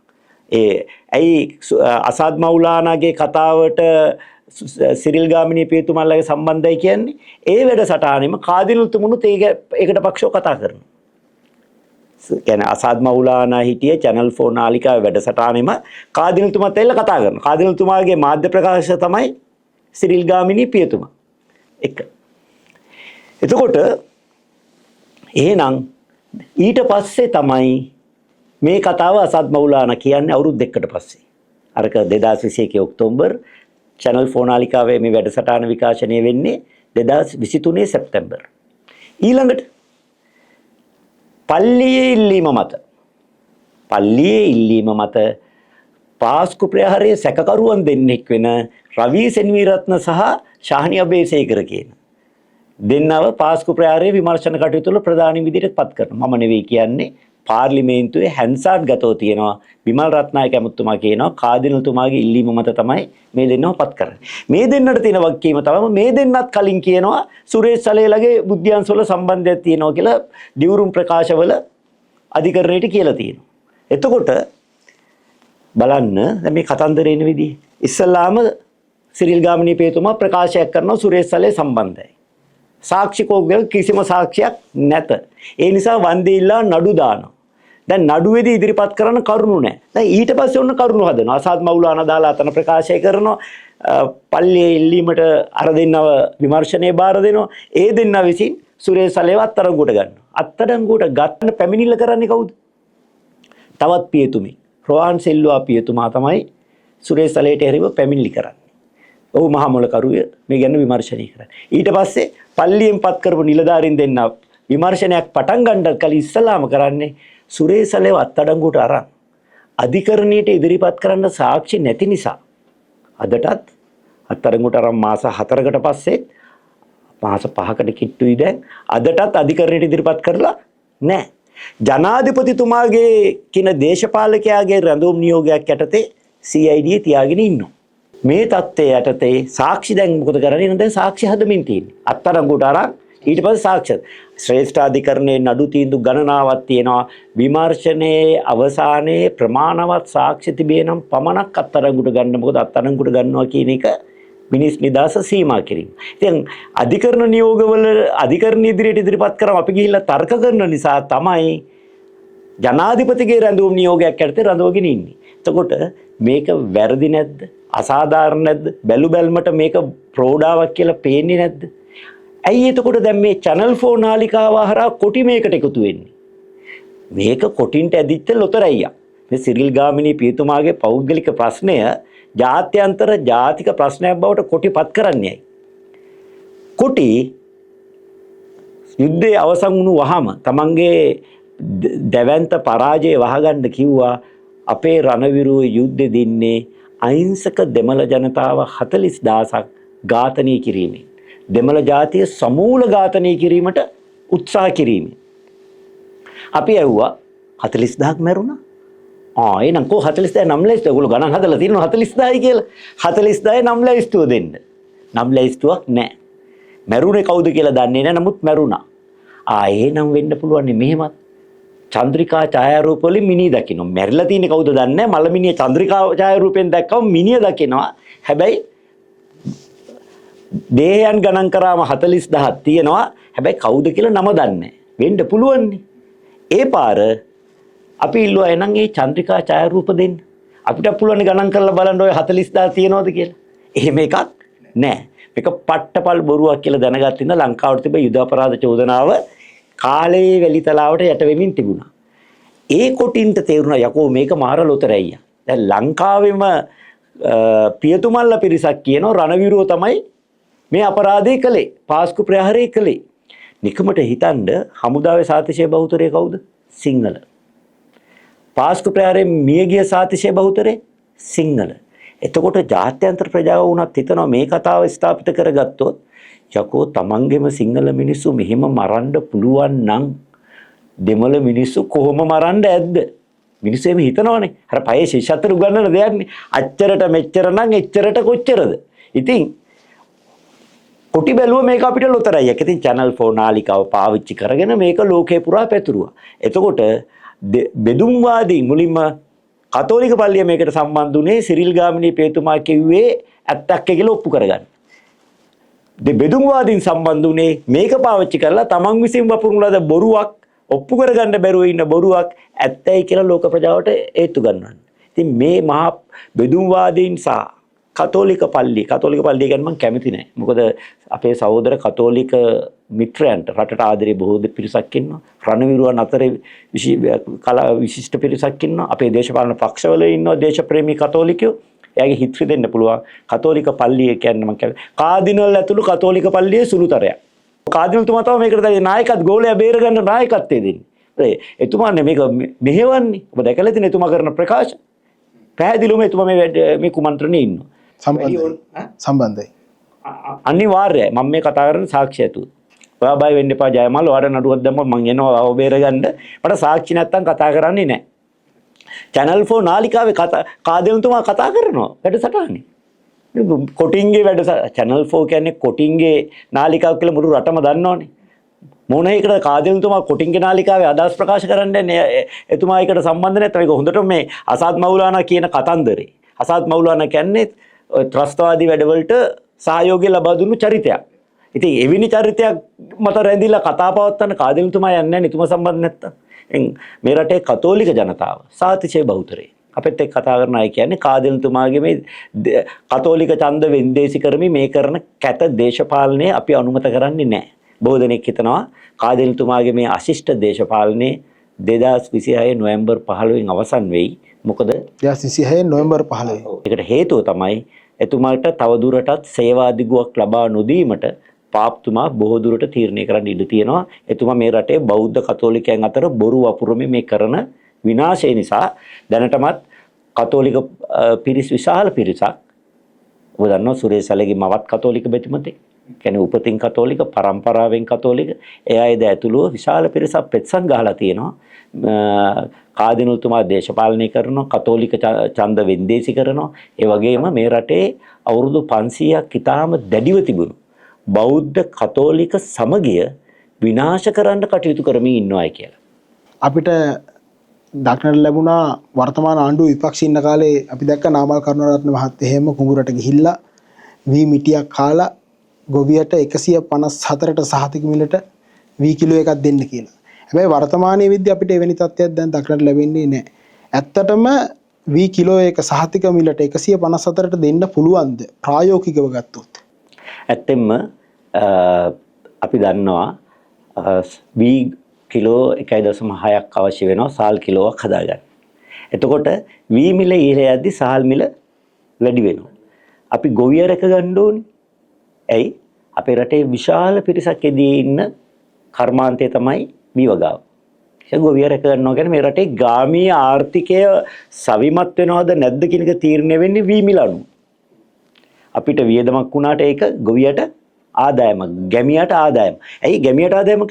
ඇයි අසාද් මවුලානාගේ කතාවට සිරිල් ගාමිණී පියතුමල්ලාගේ සම්බන්ධයි කියන්නේ ඒ වැඩසටහනෙම කාදිනුතුමුණුත් ඒකට පක්ෂව කතා කරනවා. කියන්නේ අසාද් මවුලානා හිටියේ channel 4 නාලිකාවේ වැඩසටහනෙම කාදිනුතුමාත් එල්ල කතා කරනවා. කාදිනුතුමාගේ මාධ්‍ය ප්‍රකාශය තමයි සිරිල් ගාමිණී පියතුමා. එක. එතකොට එහෙනම් ඊට පස්සේ තමයි මේ කතාව අසාද් මවුලානා කියන්නේ අවුරුදු දෙකකට පස්සේ. අරක 2021 ඔක්තෝබර් channel 4 නාලිකාවේ මේ වැඩසටහන විකාශනය වෙන්නේ 2023 සැප්තැම්බර්. ඊළඟට පල්ලියේ ඉල්ලීම මත පාස්කු ප්‍රහාරයේ සැකකරුවන් දෙන්නෙක් වෙන රවී සෙන්වීරත්න සහ ශාහනි අබේසේකර කියන දෙන්නව පාස්කු ප්‍රහාරයේ විමර්ශන කටයුතු වල ප්‍රධානි විදිහට පත් කරනවා. මම නෙවෙයි කියන්නේ පාර්ලිමේන්තුවේ හැන්සාඩ් ගතව තියෙනවා. විමල් රත්නායක ඇමතුමා කියනවා කාදිනල්තුමාගේ ඉල්ලීම මත තමයි මේ දෙන්නව පත් කරන්නේ. මේ දෙන්නට තියෙන වගකීම තමයි මේ දෙන්නත් කලින් කියනවා සුරේෂ් සලේලගේ බුද්ධ්‍යංශ වල සම්බන්ධයක් තියෙනවා කියලා දිවුරුම් ප්‍රකාශවල අධිකරණයට කියලා තියෙනවා. එතකොට බලන්න දැන් මේ කතන්දරේ එන විදිහ. ඉස්සල්ලාම සිරිල් ගාමිණී පියතුමා ප්‍රකාශයක් කරනවා සුරේෂ් සලේ සම්බන්ධයි. සාක්ෂි කෝග්ගල කිසිම සාක්ෂියක් නැත. ඒ නිසා වන්දි ඉල්ලා නඩු දානවා. දැන් නඩුවේදී ඉදිරිපත් කරන කරුණු නැහැ. දැන් ඊට පස්සේ ඔන්න කරුණු හදනවා. අසාද් මවුලානා දාලා අතන ප්‍රකාශය කරනවා. පල්ලියේ ඉල්ලීමට අර දෙන්නව විමර්ශනයේ බාර දෙනවා. ඒ දෙන්න විසින් සුරේෂ් සලේව අත්අඩංගුවට ගන්නවා. අත්අඩංගුවට ගන්න පැමිණිල්ල කරන්නේ කවුද? තවත් පියතුමෙක්. රෝහන් සෙල්වා පියතුමා තමයි සුරේෂ් සලේට එරෙහිව පැමිණිලි කරන්නේ. ඔහු මහමුලකරුය මේ ගැන විමර්ශනය කරන්නේ. ඊට පස්සේ පල්ලියෙන් පත් කරපු නිලධාරීන් දෙන්න විමර්ශනයක් පටන් ගන්න කලින් ඉස්සලාම කරන්නේ සුරේෂ් සලේව අත්අඩංගුවට අරන් අධිකරණයට ඉදිරිපත් කරන්න සාක්ෂි නැති නිසා අදටත් අත්අඩංගුවට අරන් මාස 4කට පස්සේ මාස 5කට කිට්ටුයි දැන් අදටත් අධිකරණයට ඉදිරිපත් කරලා නැහැ. ජනාධිපතිතුමාගේ කියන දේශපාලකයාගේ රැඳවුම් නියෝගයක් යටතේ CID තියාගෙන ඉන්නවා. මේ தත්ත්වය යටතේ සාක්ෂි දැන් මොකද කරන්නේ? දැන් සාක්ෂි හදමින් තියෙන්නේ. අත්අඩංගුවට අරන් ඊට පස්සේ සාක්ෂි ශ්‍රේෂ්ඨාධිකරණයේ නඩු තීන්දුව ගණනාවක් තියෙනවා. විමර්ශනයේ අවසානයේ ප්‍රමාණවත් සාක්ෂි තිබේ නම් පමණක් අත්අඩංගුවට ගන්න. මොකද අත්අඩංගුවට ගන්නවා කියන එක මිනිස් නිදහස සීමා කිරීම. ඉතින් අධිකරණ නියෝගවල අධිකරණ ඉදිරියට ඉදිරිපත් කරම අපි ගිහිල්ලා තර්ක කරන නිසා තමයි ජනාධිපතිගේ රැඳවුම් නියෝගයක් යටතේ රඳවගෙන ඉන්නේ. එතකොට මේක වැරදි නැද්ද? අසාධාරණ නැද්ද? බැලු බැලමට මේක ප්‍රෝඩාවක් කියලා පේන්නේ නැද්ද? ඇයි එතකොට දැන් මේ channel 4 නාලිකාව හරහා කොටි මේකට එකතු වෙන්නේ? මේක කොටින්ට ඇදිච්ච ලොතරැයියක්. මේ සිරිල් ගාමිණී පියතුමාගේ පෞද්ගලික ප්‍රශ්නය ජාත්‍යන්තර ජාතික ප්‍රශ්නයක් බවට කොටිපත් කරන්නේයි. කොටි යුද්ධයේ අවසන් වුණු වහම තමන්ගේ දැවැන්ත පරාජය වහගන්න කිව්වා අපේ රණවිරුව යුද්ධෙ දින්නේ අහිංසක දෙමළ ජනතාව 40000ක් ඝාතනය කිරීමෙන් දෙමළ ජාතිය සමූල ඝාතනය කිරීමට උත්සාහ කිරීමෙන් අපි ඇව්වා 40000ක් මැරුණා. එහෙනම් කො 40000 නම් ලැයිස්තු ඔයගොල්ලෝ ගණන් හදලා තියෙනවා 40000යි කියලා. 40000 නම් ලැයිස්තුව දෙන්න. නම් ලැයිස්තුවක් නැහැ. මැරුණේ කවුද කියලා දන්නේ නැහැ. නමුත් මැරුණා. එහෙනම් වෙන්න පුළුවන් මෙහෙමත්. චන්ද්‍රිකා ඡායාරූප වලින් මිනිහ දකින්න. මැරිලා තියෙන්නේ කවුද දන්නේ නැහැ. මලමිනිය චන්ද්‍රිකා ඡායාරූපෙන් දැක්කම මිනිහ දකිනවා. හැබැයි දේහයන් ගණන් කරාම 40000ක් තියෙනවා. හැබැයි කවුද කියලා නම දන්නේ නැහැ. වෙන්න පුළුවන්. ඒ පාර අපි ඉල්ලුවා එහෙනම් ඒ චන්ද්‍රිකා ඡායාරූප දෙන්න. අපිට පුළුවන් ගණන් කරලා බලන්න ඔය 40000 තියෙනවද කියලා. එහෙම එකක් නැහැ. මේක පට්ටපල් බොරුවක් කියලා දැනගත්ත ඉඳලා ලංකාවට තිබෙ යුද අපරාධ චෝදනාව කාලේ වැලිතලාවට යට වෙමින් තිබුණා. ඒ කොටින්ට තේරුණා යකෝ මේක මාර ලොතරැයිය. දැන් ලංකාවෙම පියතුමල්ලා පිරිසක් කියනවා රණවිරුව තමයි මේ අපරාධය කළේ. පාස්කු ප්‍රහාරය කළේ. නිකමට හිතන්න හමුදාවේ සාතිශය බහුතරය කවුද? සිංහල. පාස්කු ප්‍රහාරයෙන් මියගිය සාතිශය බහුතරය සිංහල. එතකොට ජාත්‍යන්තර ප්‍රජාව වුණත් හිතනවා මේ කතාව ස්ථාපිත කරගත්තොත් යකෝ තමන්ගේම සිංහල මිනිස්සු මෙහෙම මරන්න පුළුවන් නම් දෙමළ මිනිස්සු කොහොම මරන්න ඇද්ද? මිනිස්සු එහෙම හිතනවනේ. අර පයේ ශිෂ්‍යත්වයට උගන්වන දෙයක්නේ. අච්චරට මෙච්චර නම් එච්චරට කොච්චරද? ඉතින් කොටි බැලුව මේක අපිට ලොතරැයියක්. ඉතින් channel 4 නාලිකාව පාවිච්චි කරගෙන මේක ලෝකේ පුරා පැතුරුවා. එතකොට බෙදුම්වාදී මුලින්ම කතෝලික පල්ලිය මේකට සම්බන්ධ වුණේ සිරිල් ගාමිණී පියතුමා කිව්වේ ඇත්තක් කියලා ඔප්පු කරගන්න. බෙදුම්වාදීන් සම්බන්ධ වුණේ මේක පාවිච්චි කරලා තමන් විසින් වපුරුන ලද බොරුවක් ඔප්පු කරගන්න බැරුව ඉන්න බොරුවක් ඇත්තයි කියලා ලෝක ප්‍රජාවට හේතු ගන්නවන්න. ඉතින් මේ මහා බෙදුම්වාදීන් සහ කතෝලික පල්ලිය ගැන මම කැමති නැහැ. මොකද අපේ සහෝදර කතෝලික මිත්‍රයන්ට රටට ආදරේ බොහෝ පිරිසක් ඉන්නවා. රණවිරුවන් අතර විශිෂ්ට පිරිසක් ඉන්නවා. අපේ දේශපාලන පක්ෂවල ඉන්නවා දේශප්‍රේමී කතෝලිකයෝ. එයාගේ හිත් රිදෙන්න පුළුවන්. කතෝලික පල්ලිය කියන්නේ මම කියන්නේ කාදිනල් ඇතුළු කතෝලික පල්ලියේ සුළුතරයක්. කාදිනල්තුමා තමයි මේකට දැන් නායකත් ගෝලයා බේරගන්න නායකත්වයේ දෙන්නේ. එතුමානේ මේක මෙහෙවන්නේ. ඔබ දැකලා තියෙන එතුමා කරන ප්‍රකාශ. පැහැදිලිවම එතුමා මේ කුමන්ත්‍රණේ ඉන්නවා. සම්බන්ධයි. අනිවාර්යයි. මම මේ කතා කරන සාක්ෂි ඇතුව. ඔයා බය වෙන්න එපා ජයමාල්. ඔයාට නඩුවක් දැම්මම මං එනවා ඔබ බේරගන්න. මට සාක්ෂි නැත්තම් කතා කරන්නේ නැහැ. channel 4 නාලිකාවේ කාදෙනුතුමා කතා කරනවා වැඩසටහනේ. කොටින්ගේ channel 4 කියන්නේ කොටින්ගේ නාලිකාව කියලා මුළු රටම දන්නවනේ. මොනේකට කාදෙනුතුමා කොටින්ගේ නාලිකාවේ අදහස් ප්‍රකාශ කරන්නේ එතුමා ඒකට සම්බන්ධ නැත්නම් ඒක හොඳට මේ අසාද් මවුලානා කියන කතන්දරේ. අසාද් මවුලානා කියන්නේ ත්‍රස්තවාදී වැඩවලට සහයෝගය ලබා දුන්නු චරිතයක්. ඉතින් එවැනි චරිතයක් මත රැඳිලා කතා පවත්වන්න කාදෙනුතුමා යන්නේ නැහැ නිතුම සම්බන්ධ නැත්තම්. මේ රටේ කතෝලික ජනතාව සාතිශය බහුතරය අපිත් එක්ක කතා කරන අය කියන්නේ කාදෙනුතුමාගේ මේ කතෝලික ඡන්ද වෙන්දේසි කරමින් මේ කරන කැත දේශපාලනය අපි අනුමත කරන්නේ නැහැ. බොහෝ දෙනෙක් හිතනවා කාදෙනුතුමාගේ මේ අශිෂ්ට දේශපාලනයේ 2026 නොවැම්බර් 15 අවසන් වෙයි. මොකද 2026 නොවැම්බර් 15. ඒකට හේතුව තමයි එතුමාට තවදුරටත් සේවා දිගුවක් ලබා නොදීමට පාප්තුමා බොහෝ දුරට තීරණය කරන්න ඉඩ තියෙනවා. එතුමා මේ රටේ බෞද්ධ කතෝලිකයන් අතර බොරු වපුරමින් මේ කරන විනාශය නිසා දැනටමත් කතෝලික පිරිස් විශාල පිරිසක් ඔබ දන්නවා සුරේෂ් සැලගේ මවත් කතෝලික බැතිමතෙක්. කියන්නේ උපතින් කතෝලික, පරම්පරාවෙන් කතෝලික, ඒ අයද ඇතුළුව විශාල පිරිසක් පෙත්සම් ගහලා තියෙනවා. කාදිනුල්තුමා දේශපාලනය කරනවා, කතෝලික ඡන්ද වෙන්දේසි කරනවා. ඒ වගේම මේ රටේ අවුරුදු 500ක් ඉතාම දැඩිව තිබුණු බෞද්ධ කතෝලික සමගිය විනාශ කරන්න කටයුතු කරමින් ඉන්නවායි කියලා. අපිට දක්නට ලැබුණා වර්තමාන ආණ්ඩුව විපක්ෂ ඉන්න කාලේ අපි දැක්ක නාමල් කරුණාරත්න මහත්තයා එහෙම කුඹුරට ගිහිල්ලා වී මිටියක් කාලා ගොවියට 154ට සහතික මිලට වී කිලෝ එකක් දෙන්න කියලා. හැබැයි වර්තමානයේ විද්‍ය අපිට එවැනි තත්ත්වයක් දැන් දක්නට ලැබෙන්නේ නැහැ. ඇත්තටම වී කිලෝ එක සහතික මිලට 154ට දෙන්න පුළුවන්ද ප්‍රායෝගිකව ගත්තොත්? ඇත්තෙන්ම අපි දන්නවා වී කිලෝ 1.6ක් අවශ්‍ය වෙනවා සාල් කිලෝවක් හදාගන්න. එතකොට වී මිල ඉහළ යද්දි සාල් මිල වැඩි වෙනවා. අපි ගොවිය රැක ගන්න ඕනේ. ඇයි? අපේ රටේ විශාල පිරිසක් එදී ඉන්න කර්මාන්තය තමයි වී වගාව. ඒ ගොවිය රැක ගන්නවා කියන්නේ මේ රටේ ග්‍රාමීය ආර්ථිකය සවිමත් වෙනවද නැද්ද කියන එක තීරණය වෙන්නේ වී මිල අනුව. අපිට වියදමක් වුණාට ඒක ගොවියට ආදායමක්, ගැමියට ආදායම. ඇයි ගැමියට ආදායමක්?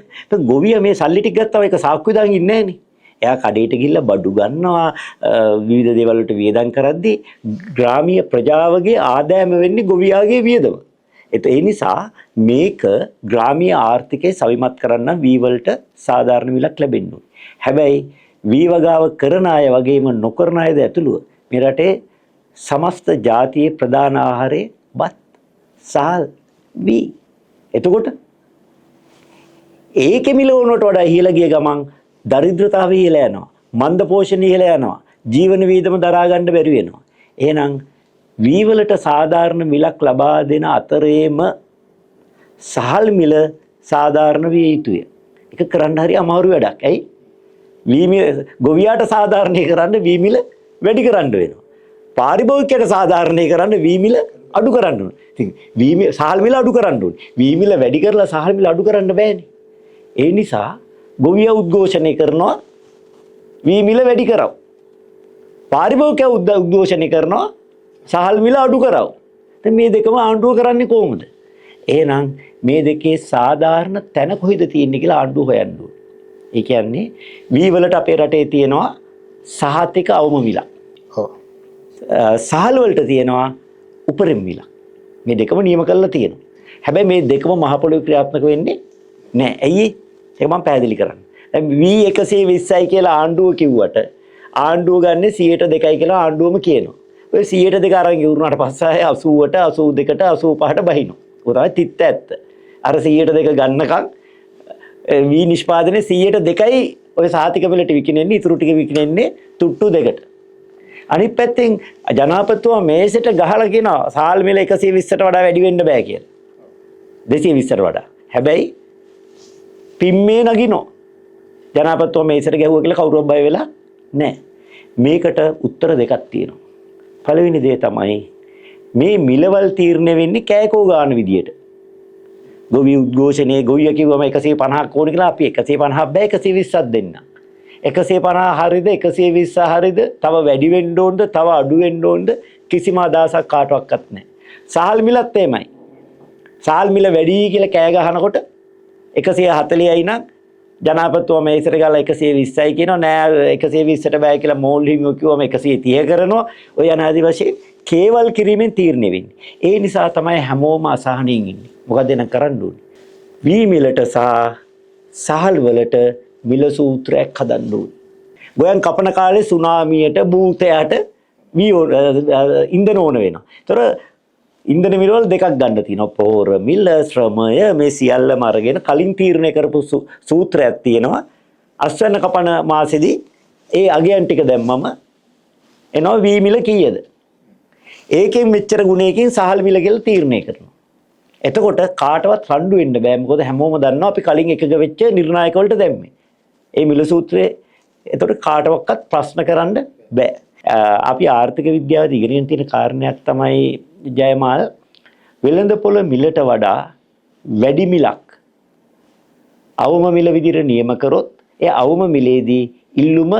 ගොවිය මේ සල්ලි ටික ගත්තා ඒක සාක්කුවේ දාගෙන ඉන්නේ නැහනේ. එයා කඩේට ගිහිල්ලා බඩු ගන්නවා, විවිධ දේවල් වලට වියදම් කරද්දී ග්‍රාමීය ප්‍රජාවගේ ආදායම වෙන්නේ ගොවියාගේ වියදම. ඒ නිසා මේක ග්‍රාමීය ආර්ථිකය සවිමත් කරන්න වී වලට සාධාරණ මිලක් ලැබෙන්න ඕනේ. හැබැයි වී වගාව කරන අය වගේම නොකරන අයද ඇතුළුව මේ රටේ සමස්ත ජාතියේ ප්‍රධාන ආහාරය බත්, සාල්, වී. එතකොට ඒකෙ මිල වුණට වඩා ඉහළ ගිය ගමන් දරිද්‍රතාවය ඉහළ යනවා, මන්ද පෝෂණය ඉහළ යනවා, ජීවන වියදම දරා ගන්න බැරි වෙනවා. එහෙනම් වී වලට සාධාරණ මිලක් ලබා දෙන අතරේම සහල් මිල සාධාරණ විය යුතුය. ඒක කරන්න හරි අමාරු වැඩක්. ඇයි? වී මිල ගොවියාට සාධාරණීය කරන්න වී මිල වැඩි කරන්න වෙනවා. පාරිභෝගිකයට සාධාරණීය කරන්න වී මිල අඩු කරන්න ඕනේ. ඉතින් වී මිල සහල් මිල අඩු කරන්න ඕනේ. වී මිල වැඩි කරලා සහල් මිල අඩු කරන්න බෑනේ. ඒ නිසා ගොවියා උද්ඝෝෂණය කරනවා වී මිල වැඩි කරව. පාරිභෝගිකයා උද්ඝෝෂණය කරනවා සහල් මිල අඩු කරව. දැන් මේ දෙකම ආණ්ඩුව කරන්නේ කොහොමද? එහෙනම් මේ දෙකේ සාධාරණ තැන කොහෙද තියෙන්නේ කියලා ආණ්ඩුව හොයන්න ඕනේ. ඒ කියන්නේ වී වලට අපේ රටේ තියෙනවා සහතික අවම මිලක්. ඔව්. සහල් වලට තියෙනවා උපරිම මිලක්. මේ දෙකම නියම කරලා තියෙනවා. හැබැයි මේ දෙකම මහ පොළොවේ ක්‍රියාත්මක වෙන්නේ නැහැ. ඇයි? ඒක මම පැහැදිලි කරන්න. දැන් වී 120යි කියලා ආණ්ඩුව කිව්වට ආණ්ඩුව ගන්න 102යි කියලා ආණ්ඩුවම කියනවා. ඔය 102 අරන් ඉවරුනාට පස්සේ 80ට 82ට 85ට බහිනවා. ඔය තමයි තිත්ත ඇත්ත. අර 102 ගන්නකම් වී නිෂ්පාදනයේ 102යි ඔය සාතික මිලට විකිනෙන්නේ, ඉතුරු ටික විකිනෙන්නේ තුට්ටු දෙකට. අනිත් පැත්තෙන් ජනාධිපතිතුමා මේසෙට ගහලා කියනවා සාල් මිල 120ට වඩා වැඩි වෙන්න බෑ කියලා. 220ට වඩා. හැබැයි පිම්මේ නගිනෝ. ජනාධිපතිතුමා මේසෙට ගැහුවා කියලා කවුරුවත් බය වෙලා නැහැ. මේකට උත්තර දෙකක් තියෙනවා. පළවෙනි දේ තමයි මේ මිලවල් තීරණය වෙන්නේ කෑකෝ ගන්න විදියට. ගොවි උද්ඝෝෂණයේ ගොවිය කිව්වම 150ක් ඕන කියලා අපි 150ක් බෑ 120ක් දෙන්න. 150 හරියද 120 හරියද තව වැඩි වෙන්න ඕනද තව අඩු වෙන්න ඕනද කිසිම අදහසක් කාටවත් නැහැ. සහල් මිලත් එමයයි. සහල් මිල වැඩි කියලා කෑ ගහනකොට 140යි නම් ජනාධිපතිතුමා මේසෙට ගාලා 120යි කියනවා නෑ 120ට බෑ කියලා මෝල් හිමියෝ කිව්වම 130 කරනවා. ඔය අනාදි වශයෙන් කේවල් කිරීමෙන් තීරණය වෙන්නේ. ඒ නිසා තමයි හැමෝම අසහනින් ඉන්නේ. මොකද එන කරන්න ඕනේ. වී මිලට සහල් වලට මිල සූත්‍රයක් හදන්න ඕනේ. ගොයන් කපන කාලේ සුනාමියට භූතයට වී ඉන්ධන ඕන වෙනවා. ඒතර ඉන්ධන මිලවල දෙකක් ගන්න තියෙනවා. පොහොර මිල, ශ්‍රමය මේ සියල්ලම අරගෙන කලින් තීරණය කරපු සූත්‍රයක් තියෙනවා. අස්වැන්න කපන මාසෙදී ඒ අගයන් ටික දැම්මම එනවා වී මිල කීයද? ඒකෙන් මෙච්චර ගුණයකින් සහල් මිල කියලා තීරණය කරනවා. එතකොට කාටවත් රණ්ඩු වෙන්න බෑ. මොකද හැමෝම දන්නවා අපි කලින් එකක වෙච්ච නිර්ණායක වලට දැම්මේ. ඒ මිල සූත්‍රයේ එතකොට කාටවත් ප්‍රශ්න කරන්න බෑ. අපි ආර්ථික විද්‍යාවේදී ඉගෙනගෙන තියෙන කාරණයක් තමයි ජයමාල් වෙළඳපොළ මිලට වඩා වැඩි මිලක් අවම මිල විදිහට නියම කරොත් ඒ අවම මිලේදී ඉල්ලුම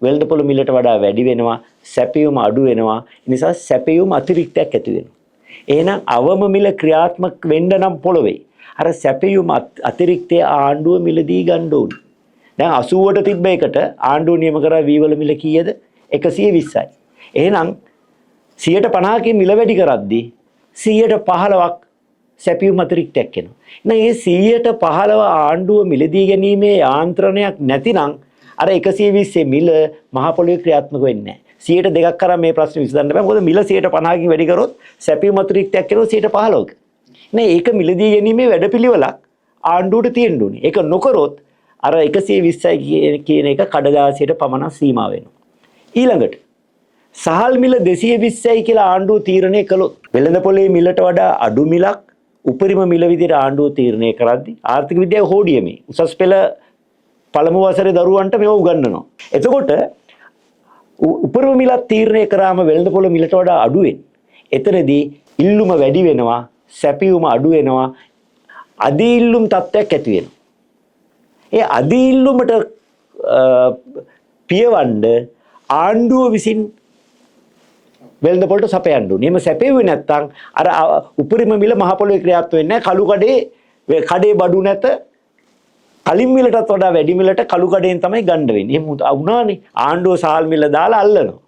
වෙළඳපොළ මිලට වඩා වැඩි වෙනවා, සැපයුම අඩු වෙනවා. ඒ නිසා සැපයුම අතිරික්තයක් ඇති වෙනවා. එහෙනම් අවම මිල ක්‍රියාත්මක වෙන්න නම් පොළවේ අර සැපයුම අතිරික්තය ආණ්ඩුව මිලදී ගන්න ඕනේ. දැන් 80ට තිබ්බ එකට ආණ්ඩුව නියම කරා වී වල මිල කීයද? 120යි. එහෙනම් 150කින් මිල වැඩි කරද්දී 115ක් සැපයුම අතිරික්තයක් එනවා. එහෙනම් මේ 115 ආණ්ඩුව මිලදී ගැනීමේ යාන්ත්‍රණයක් නැතිනම් අර 120 මිල මහ පොළොවේ ක්‍රියාත්මක වෙන්නේ නැහැ. 102ක් කරා මේ ප්‍රශ්නේ විසඳන්න බෑ. මොකද මිල 150කින් වැඩි කරොත් සැපයුම අතිරික්තයක් එනවා 115ක. නේ ඒක මිලදී ගැනීමේ වැඩපිළිවෙලක් ආණ්ඩුවට තියෙන්න ඕනේ. ඒක නොකරොත් අර 120යි කියන එක කඩදාසියට පමණ සීමා වෙනවා. ඊළඟට සහල් මිල 220යි කියලා ආණ්ඩුව තීරණය කළොත් වෙළඳපොලේ මිලට වඩා අඩු මිලක් උපරිම මිල විදිහට ආණ්ඩුව තීරණය කරද්දී ආර්ථික විද්‍යාවේ හෝඩිය මේ උසස් පෙළ පළමු වසරේ දරුවන්ට මේව උගන්වනවා. එතකොට උපරිම මිලක් තීරණය කරාම වෙළඳපොළ මිලට වඩා අඩුවෙන් එතනදී ඉල්ලුම වැඩි වෙනවා, සැපයුම අඩු වෙනවා, අධි ඉල්ලුම් තත්ත්වයක් ඇති වෙනවා. ඒ අධි ඉල්ලුමට පියවන්න ආණ්ඩුව විසින් වෙළඳපොළට සපයන්න ඕනේ. එහෙම සැපෙන්නේ නැත්නම් අර උපරිම මිල මහ පොළොවේ ක්‍රියාත්මක වෙන්නේ නැහැ. කළු කඩේ බඩු නැත. කලින් මිලටත් වඩා වැඩි මිලට කළු කඩෙන් තමයි ගන්න වෙන්නේ. එහෙම වුණානේ. ආණ්ඩුව සහල් මිල දාලා අල්ලනවා.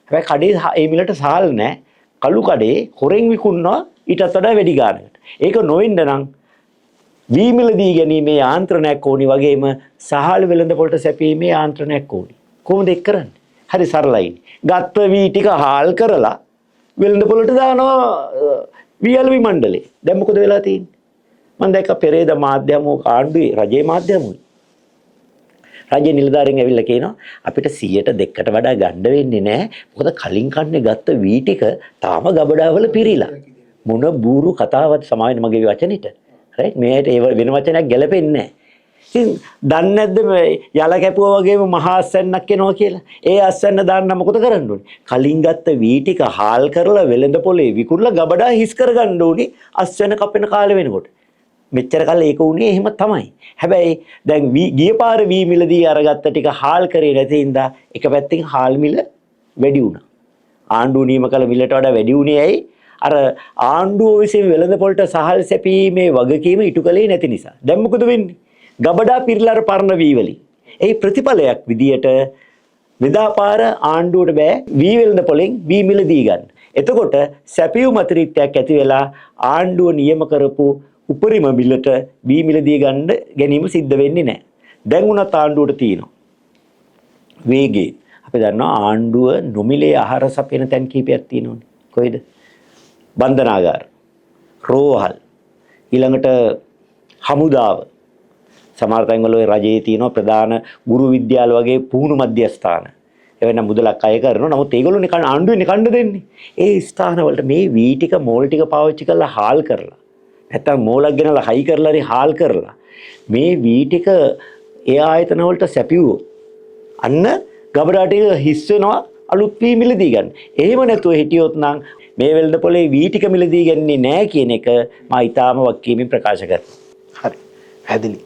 හැබැයි කඩේ ඒ මිලට සහල් නැහැ. කළු කඩේ හොරෙන් විකුණනවා ඊටත් වඩා වැඩි ගාණකට. ඒක නොවෙන්න නම් වී මිල දී ගැනීමේ යාන්ත්‍රණයක් ඕනි වගේම සහල් වෙළඳපොළට සැපීමේ යාන්ත්‍රණයක් ඕනි. කොහොමද ඒක කරන්නේ? හරි සරලයි. ගත්ත වී ටික හාල් කරලා වෙළඳපොළට දානවා වීඅල්වි මණ්ඩලේ. දැන් මොකද වෙලා තියෙන්නේ? මම දැක්ක පෙරේද මාධ්‍යම ආණ්ඩුවේ රජයේ මාධ්‍යමුයි. රජයේ නිලධාරීන් ඇවිල්ලා කියනවා අපිට 102කට වඩා ගන්න වෙන්නේ නැහැ. මොකද කලින් කන්නේ ගත්ත වී ටික තාම ගබඩාවල පිරීලා. මොන බూరు කතාවත් සමාවෙන්න මගේ වචනෙට. රයිට් මේකට ඒ වෙන වචනයක් ගැලපෙන්නේ නැහැ. ඉතින් දන්නේ නැද්ද යල කැපුවා වගේම මහා අස්වැන්නක් එනවා කියලා? ඒ අස්වැන්න දාන්න මොකද කරන්න ඕනේ? කලින් ගත්ත වී ටික හාල් කරලා වෙළඳ පොලේ විකුණලා ගබඩා හිස් කරගන්න ඕනේ අස්වැන්න කපෙන කාලේ වෙනකොට. මෙච්චර කල් ඒක උනේ එහෙම තමයි. හැබැයි දැන් ගිය පාර වී මිලදී අරගත්ත ටික හාල් කරේ නැති හින්දා එක පැත්තකින් හාල් මිල වැඩි වුණා. ආණ්ඩුව නියම කළ මිලට වඩා වැඩි වුණේ ඇයි? අර ආණ්ඩුව විසින් වෙළඳ පොළට සහල් සැපීමේ වගකීම ඉටු කළේ නැති නිසා. දැන් මොකද වෙන්නේ? ගබඩා පිරලා අර පරණ වී වලින්. ඒ ප්‍රතිඵලයක් විදියට මෙදාපාර ආණ්ඩුවට බෑ වී වෙළඳ පොළෙන් වී මිල දී ගන්න. එතකොට සැපියුම් අතිරික්තයක් ඇති වෙලා ආණ්ඩුව නියම කරපු උපරිම මිලට වී මිල දී ගන්න ගැනීම සිද්ධ වෙන්නේ නැහැ. දැන් උනත් ආණ්ඩුවට තියෙනවා. වේගේ අපි දන්නවා ආණ්ඩුව නොමිලේ ආහාර සපයන තැන් කීපයක් තියෙනවානේ. කොහෙද? බන්ධනාගාර, රෝහල්, ඊළඟට හමුදාව. සමහර තැන්වල රජයේ තියෙන ප්‍රධාන ගුරු විද්‍යාල වගේ පුහුණු මධ්‍යස්ථාන. එවෙන මුදලක් අය කරනවා. නමුත් ඒගොල්ලෝ නිකන් ආණ්ඩුවේ කණ්ඩ දෙන්නේ. ඒ ස්ථාන වලට මේ වී ටික මෝල් ටික පාවිච්චි කරලා හාල් කරලා නැත්තම් මෝලක් ගෙනලා හයි කරලා හරි හාල් කරලා මේ වී ටික ඒ ආයතන වලට සැපියුවොත් අන්න ගබඩා ටික හිස් වෙනවා අලුත් වී මිලදී ගන්න. එහෙම නැතුව හිටියොත් නම් මේ වෙළඳ පොලේ වී ටික මිලදී ගන්නේ නැහැ කියන එක මා ඊටාම වක්කීමෙන් ප්‍රකාශ කරනවා. හරි. පැහැදිලි.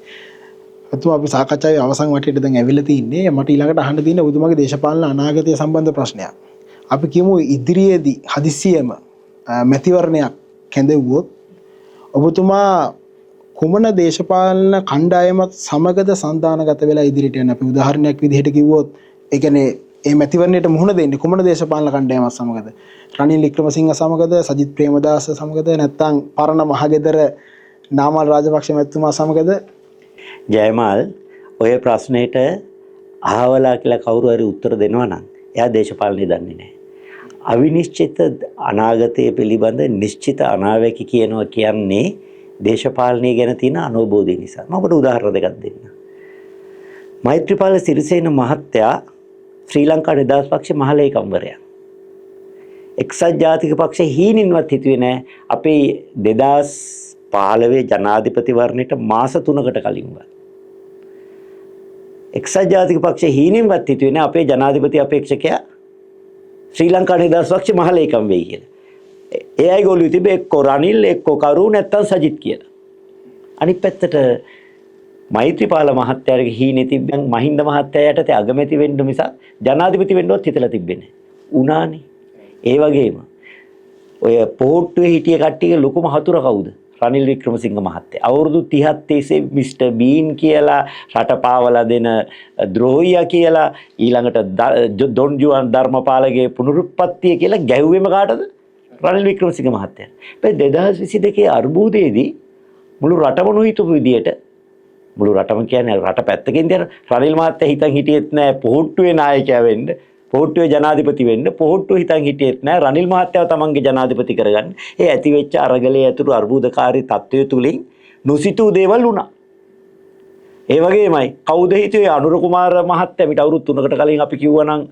අතුම අපි සාකච්ඡාවේ අවසන් වටේට දැන් ඇවිල්ලා තින්නේ. මට ඊළඟට අහන්න තියෙන ඔබතුමාගේ දේශපාලන අනාගතය සම්බන්ධ ප්‍රශ්නයක්. අපි කියමු ඉදිරියේදී හදිස්සියෙම මැතිවරණයක් කැඳවුවොත් ඔබතුමා කුමන දේශපාලන කණ්ඩායමත් සමගද සන්දානගත වෙලා ඉදිරියට යන අපි උදාහරණයක් විදිහට කිව්වොත් ඒ කියන්නේ මේ මැතිවරණයට මුහුණ දෙන්නේ කුමන දේශපාලන කණ්ඩායමක් සමගද? රනිල් වික්‍රමසිංහ සමගද, සජිත් ප්‍රේමදාස සමගද, නැත්නම් පරණ මහගෙදර නාමල් රාජපක්ෂ මැතිතුමා සමගද? ජයමාල් ඔය ප්‍රශ්නෙට අහවලා කියලා කවුරු හරි උත්තර දෙනවා නම් එයා දේශපාලනය දන්නේ නැහැ. අවිනිශ්චිත අනාගතය පිළිබඳ නිශ්චිත අනාවැකි කියනවා කියන්නේ දේශපාලනය ගැන තියෙන අනවබෝධය නිසා. මම ඔබට උදාහරණ දෙකක් දෙන්නම්. මෛත්‍රීපාල සිරිසේන මහත්තයා ශ්‍රී ලංකා නිදහස් පක්ෂ මහලේකම්වරයා. එක්සත් ජාතික පක්ෂ හීනින්වත් හිතුවේ නැහැ අපේ 2015 ජනාධිපතිවරණයට මාස 3කට කලින්වත්. එක්සත් ජාතික පක්ෂ හීනින්වත් හිතුවේ නැහැ අපේ ජනාධිපති අපේක්ෂකයා ශ්‍රී ලංකා නිදහස් පක්ෂ මහලේකම් වෙයි කියලා. ඒ අය ගොළු තිබේ එක්ක රනිල් එක්ක කරු නැත්තම් සජිත් කියලා. අනිත් පැත්තට මෛත්‍රීපාල මහත්තයාගේ හීනේ තිබ්බන් මහින්ද මහත්තයා යටතේ අගමැති වෙන්න මිසක් ජනාධිපති වෙන්නවත් හිතලා තිබෙන්නේ නැහැ. උනානේ. ඒ වගේම ඔය පොහොට්ටුවේ හිටිය කට්ටියගේ ලොකුම හතුර කවුද? රනිල් වික්‍රමසිංහ මහත්තයා. අවුරුදු 30ක් තිස්සේ මිස්ටර් බීන් කියලා රට පාවලා දෙන ද්‍රෝහියා කියලා ඊළඟට ඩොන් ජුවන් ධර්මපාලගේ පුනරුත්පත්තිය කියලා ගැහුවෙම කාටද? රනිල් වික්‍රමසිංහ මහත්තයා. හැබැයි 2022 අර්බුදයේදී මුළු රටම නොහිතපු විදියට මුළු රටම කියන්නේ රට පැත්තකින් තියන රනිල් මහත්තයා හිතන් හිටියෙත් නෑ පොහොට්ටුවේ නායකයා වෙන්න. පොහොට්ටුවේ ජනාධිපති වෙන්න. පොහොට්ටුව හිතන් හිටියෙත් නෑ රනිල් මහත්තයාව තමන්ගේ ජනාධිපති කරගන්න. ඒ ඇති වෙච්ච අරගලයේ ඇතුළු අර්බුදකාරී තත්ත්වය තුලින් නොසිතූ දේවල් වුණා. ඒ වගේමයි කවුද හිතුවේ අනුර කුමාර මහත්තයා මිට අවුරුදු 3කට කලින් අපි කිව්වනම්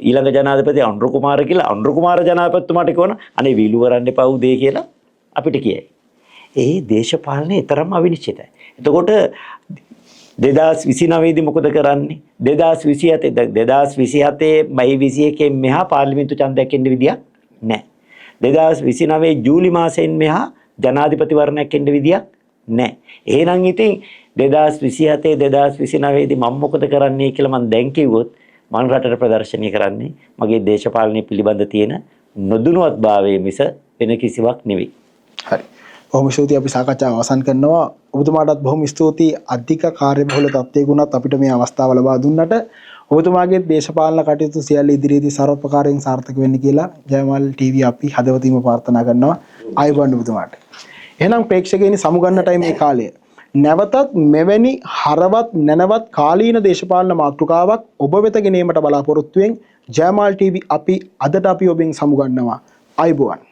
ඊළඟ ජනාධිපති අනුර කුමාර කියලා අනුර කුමාර ජනාධිපතිතුමාට කිව්වනම් අනේ වීලු වරන්න එපා උදේ කියලා අපිට කියයි. ඒ දේශපාලනයේ තරම් අවිනිශ්චිතයි. එතකොට 2029 දී මොකද කරන්නේ? 2027 මයි 21 මෙහා පාර්ලිමේන්තු ඡන්දයක් එන්න විදියක් නැහැ. 2029 ජූලි මාසයෙන් මෙහා ජනාධිපතිවරණයක් එන්න විදියක් නැහැ. එහෙනම් ඉතින් 2027 2029 දී මම මොකද කරන්නේ කියලා මම දැන් කිව්වොත් මම රටට ප්‍රදර්ශනය කරන්නේ මගේ දේශපාලනය පිළිබඳ තියෙන නොදුනුවත්භාවය මිස වෙන කිසිවක් නෙවෙයි. හරි. බොහොම ස්තුතියි අපි සාකච්ඡාව අවසන් කරනවා. ඔබතුමාටත් බොහොම ස්තුතියි අධික කාර්යබහුල තත්ත්වයක වුණත් අපිට මේ අවස්ථාව ලබා දුන්නට. ඔබතුමාගේ දේශපාලන කටයුතු සියල්ල ඉදිරියේදී සර්වපකාරයෙන් සාර්ථක වෙන්න කියලා ජයමාල් ටීවී අපි හදවතින්ම ප්‍රාර්ථනා කරනවා. ආයුබෝවන් ඔබතුමාට. එහෙනම් ප්‍රේක්ෂකයනි සමුගන්නටයි මේ කාලය. නැවතත් මෙවැනි හරවත් නැනවත් කාලීන දේශපාලන මාතෘකාවක් ඔබ වෙත ගෙනීමට බලාපොරොත්තු වෙමින් ජයමාල් ටීවී අපි අදට අපි ඔබෙන් සමුගන්නවා. ආයුබෝවන්.